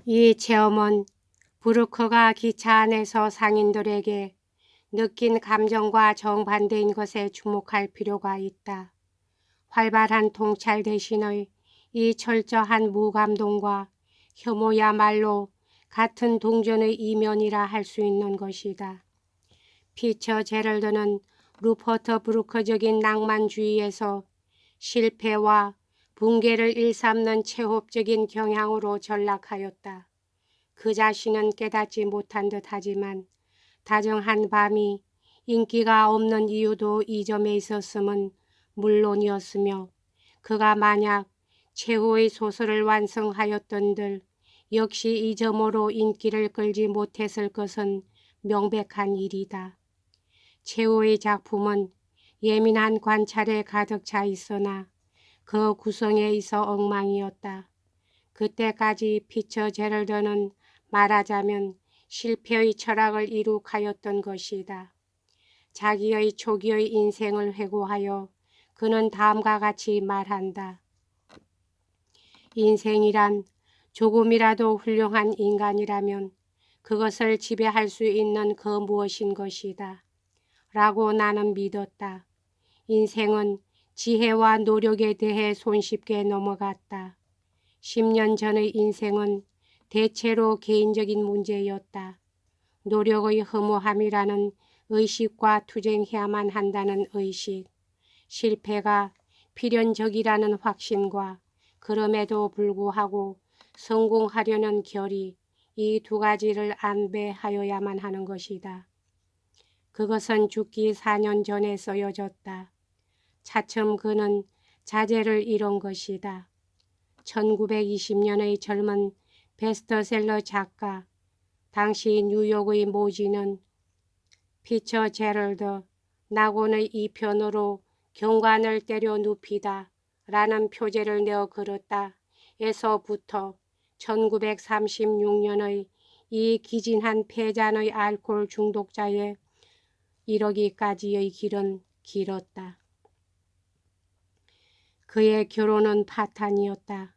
이 체험은 브루크가 기차 안에서 상인들에게 느낀 감정과 정반대인 것에 주목할 필요가 있다. 활발한 통찰 대신의 이 철저한 무감동과 혐오야말로 같은 동전의 이면이라 할 수 있는 것이다. 피처 제럴드는 루퍼트 브루크적인 낭만주의에서 실패와 붕괴를 일삼는 체홉적인 경향으로 전락하였다. 그 자신은 깨닫지 못한 듯하지만 다정한 밤이 인기가 없는 이유도 이 점에 있었음은 물론이었으며, 그가 만약 최후의 소설을 완성하였던들 역시 이 점으로 인기를 끌지 못했을 것은 명백한 일이다. 최후의 작품은 예민한 관찰에 가득 차 있으나 그 구성에 있어 엉망이었다. 그때까지 피처 제럴드는 말하자면 실패의 철학을 이룩하였던 것이다. 자기의 초기의 인생을 회고하여 그는 다음과 같이 말한다. 인생이란 조금이라도 훌륭한 인간이라면 그것을 지배할 수 있는 그 무엇인 것이다. 라고 나는 믿었다. 인생은 지혜와 노력에 대해 손쉽게 넘어갔다. 10년 전의 인생은 대체로 개인적인 문제였다. 노력의 허무함이라는 의식과 투쟁해야만 한다는 의식, 실패가 필연적이라는 확신과 그럼에도 불구하고 성공하려는 결의, 이 두 가지를 안배하여야만 하는 것이다. 그것은 죽기 4년 전에 쓰여졌다. 차츰 그는 자제를 이룬 것이다. 1920년의 젊은 베스트셀러 작가, 당시 뉴욕의 모지는 피처 제럴드, 낙원의 이편으로 경관을 때려 눕히다 라는 표제를 내어 그렸다 에서부터 1936년의 이 기진한 패잔의 알코올 중독자에 이르기까지의 길은 길었다. 그의 결혼은 파탄이었다.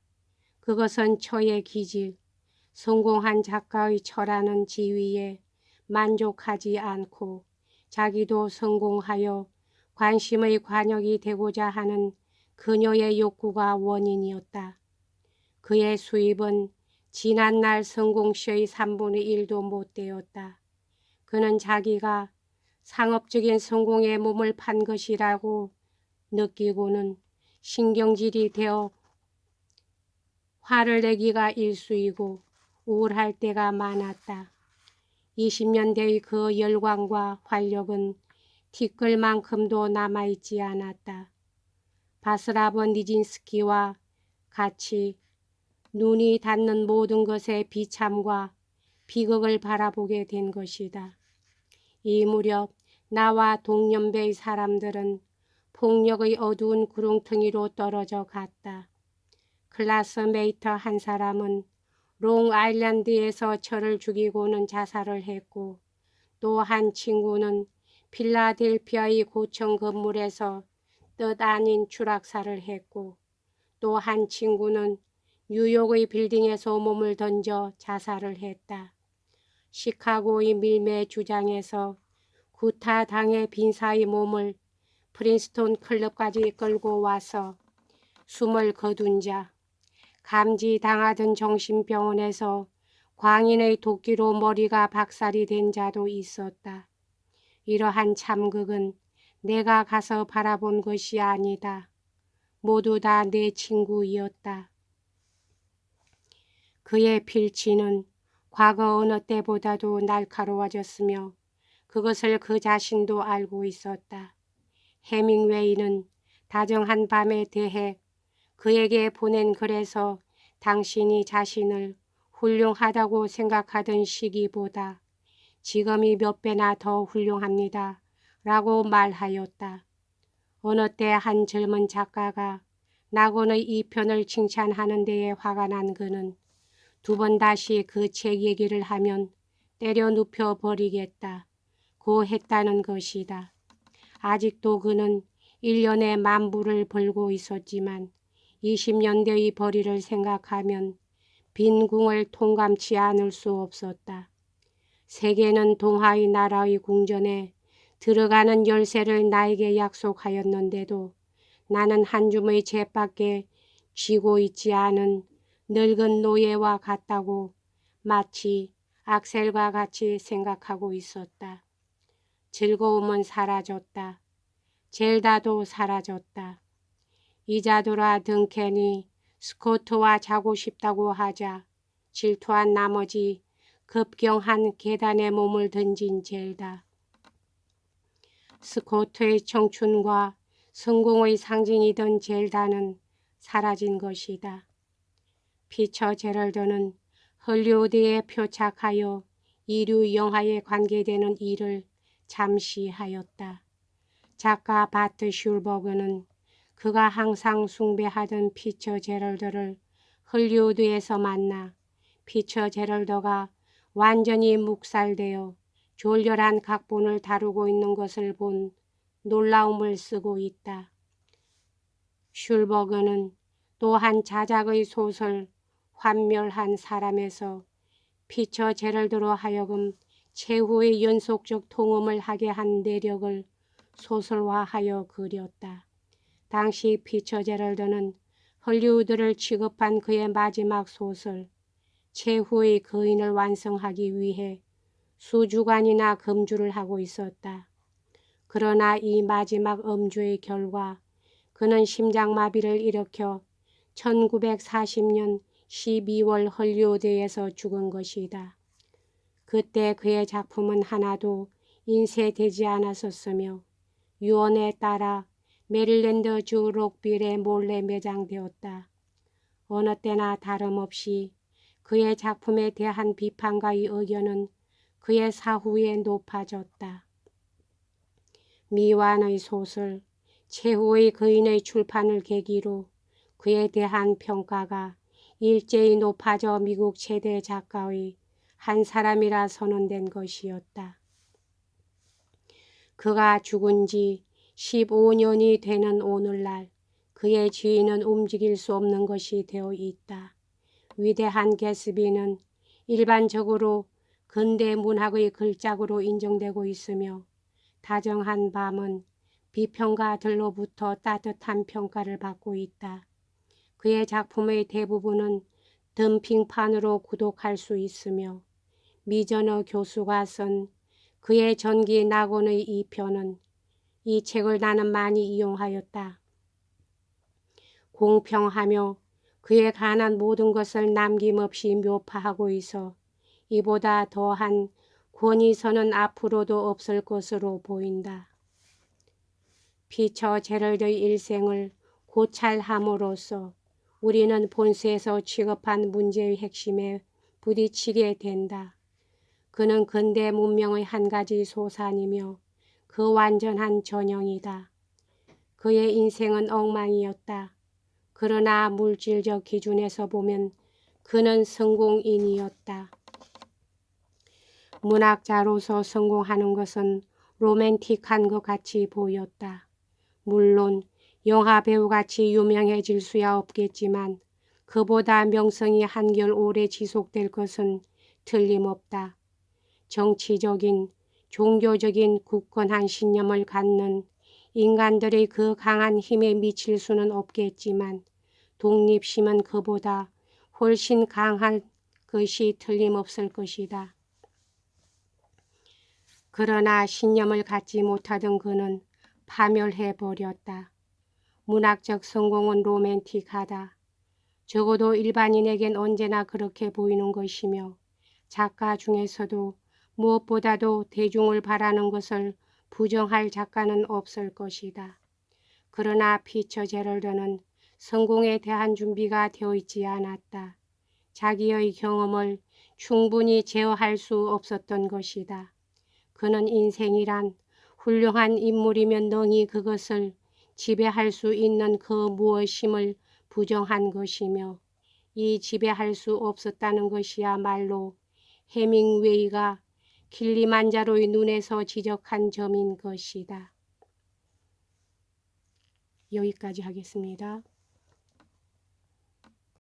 그것은 처의 기질, 성공한 작가의 처라는 지위에 만족하지 않고 자기도 성공하여 관심의 관역이 되고자 하는 그녀의 욕구가 원인이었다. 그의 수입은 지난날 성공시의 3분의 1도 못 되었다. 그는 자기가 상업적인 성공에 몸을 판 것이라고 느끼고는 신경질이 되어 화를 내기가 일쑤이고 우울할 때가 많았다. 20년대의 그 열광과 활력은 티끌만큼도 남아있지 않았다. 바스라브 니진스키와 같이 눈이 닿는 모든 것에 비참과 비극을 바라보게 된 것이다. 이 무렵 나와 동년배의 사람들은 폭력의 어두운 구렁텅이로 떨어져 갔다. 클라스메이터 한 사람은 롱아일랜드에서 저를 죽이고는 자살을 했고, 또 한 친구는 필라델피아의 고층 건물에서 뜻 아닌 추락사를 했고, 또 한 친구는 뉴욕의 빌딩에서 몸을 던져 자살을 했다. 시카고의 밀매 주장에서 구타당해 빈사의 몸을 프린스톤 클럽까지 끌고 와서 숨을 거둔 자, 감지당하던 정신병원에서 광인의 도끼로 머리가 박살이 된 자도 있었다. 이러한 참극은 내가 가서 바라본 것이 아니다. 모두 다 내 친구이었다. 그의 필치는 과거 어느 때보다도 날카로워졌으며 그것을 그 자신도 알고 있었다. 해밍웨이는 다정한 밤에 대해 그에게 보낸 글에서 당신이 자신을 훌륭하다고 생각하던 시기보다 지금이 몇 배나 더 훌륭합니다. 라고 말하였다. 어느 때 한 젊은 작가가 낙원의 이 편을 칭찬하는 데에 화가 난 그는 두 번 다시 그 책 얘기를 하면 때려 눕혀 버리겠다 고 했다는 것이다. 아직도 그는 1년에 10,000불을 벌고 있었지만 20년대의 벌이를 생각하면 빈 궁을 통감치 않을 수 없었다. 세계는 동하의 나라의 궁전에 들어가는 열쇠를 나에게 약속하였는데도 나는 한 줌의 잿밖에 쥐고 있지 않은 늙은 노예와 같다고 마치 악셀과 같이 생각하고 있었다. 즐거움은 사라졌다. 젤다도 사라졌다. 이자도라 등캔이 스코트와 자고 싶다고 하자 질투한 나머지 급경한 계단에 몸을 던진 젤다. 스코트의 청춘과 성공의 상징이던 젤다는 사라진 것이다. 피처 제럴드는 헐리우드에 표착하여 이류 영화에 관계되는 일을 잠시 하였다. 작가 바트 슐버그는 그가 항상 숭배하던 피처 제럴드를 헐리우드에서 만나 피처 제럴드가 완전히 묵살되어 졸렬한 각본을 다루고 있는 것을 본 놀라움을 쓰고 있다. 슐버그는 또한 자작의 소설 환멸한 사람에서 피처 제럴드로 하여금 최후의 연속적 통음을 하게 한 내력을 소설화하여 그렸다. 당시 피처 제럴드는 헐리우드를 취급한 그의 마지막 소설 최후의 거인을 완성하기 위해 수주간이나 금주를 하고 있었다. 그러나 이 마지막 엄주의 결과 그는 심장마비를 일으켜 1940년 12월 헐리우드에서 죽은 것이다. 그때 그의 작품은 하나도 인쇄되지 않았었으며 유언에 따라 메릴랜드 주 록빌에 몰래 매장되었다. 어느 때나 다름없이 그의 작품에 대한 비판가의 의견은 그의 사후에 높아졌다. 미완의 소설 최후의 거인의 출판을 계기로 그에 대한 평가가 일제히 높아져 미국 최대 작가의 한 사람이라 선언된 것이었다. 그가 죽은 지 15년이 되는 오늘날 그의 지위는 움직일 수 없는 것이 되어 있다. 위대한 개스비는 일반적으로 근대 문학의 걸작으로 인정되고 있으며 다정한 밤은 비평가들로부터 따뜻한 평가를 받고 있다. 그의 작품의 대부분은 덤핑판으로 구독할 수 있으며 미전어 교수가 쓴 그의 전기 낙원의 2편은 이 책을 나는 많이 이용하였다. 공평하며 그에 관한 모든 것을 남김없이 묘파하고 있어 이보다 더한 권위서는 앞으로도 없을 것으로 보인다. 피처 제럴드의 일생을 고찰함으로써 우리는 본서에서 취급한 문제의 핵심에 부딪히게 된다. 그는 근대 문명의 한 가지 소산이며 그 완전한 전형이다. 그의 인생은 엉망이었다. 그러나 물질적 기준에서 보면 그는 성공인이었다. 문학자로서 성공하는 것은 로맨틱한 것 같이 보였다. 물론 영화배우같이 유명해질 수야 없겠지만 그보다 명성이 한결 오래 지속될 것은 틀림없다. 정치적인, 종교적인 굳건한 신념을 갖는 인간들의 그 강한 힘에 미칠 수는 없겠지만 독립심은 그보다 훨씬 강한 것이 틀림없을 것이다. 그러나 신념을 갖지 못하던 그는 파멸해버렸다. 문학적 성공은 로맨틱하다. 적어도 일반인에겐 언제나 그렇게 보이는 것이며 작가 중에서도 무엇보다도 대중을 바라는 것을 부정할 작가는 없을 것이다. 그러나 피처 제럴드는 성공에 대한 준비가 되어 있지 않았다. 자기의 경험을 충분히 제어할 수 없었던 것이다. 그는 인생이란 훌륭한 인물이면 능히 그것을 지배할 수 있는 그 무엇임을 부정한 것이며 이 지배할 수 없었다는 것이야말로 해밍웨이가 킬리만자로의 눈에서 지적한 점인 것이다. 여기까지 하겠습니다.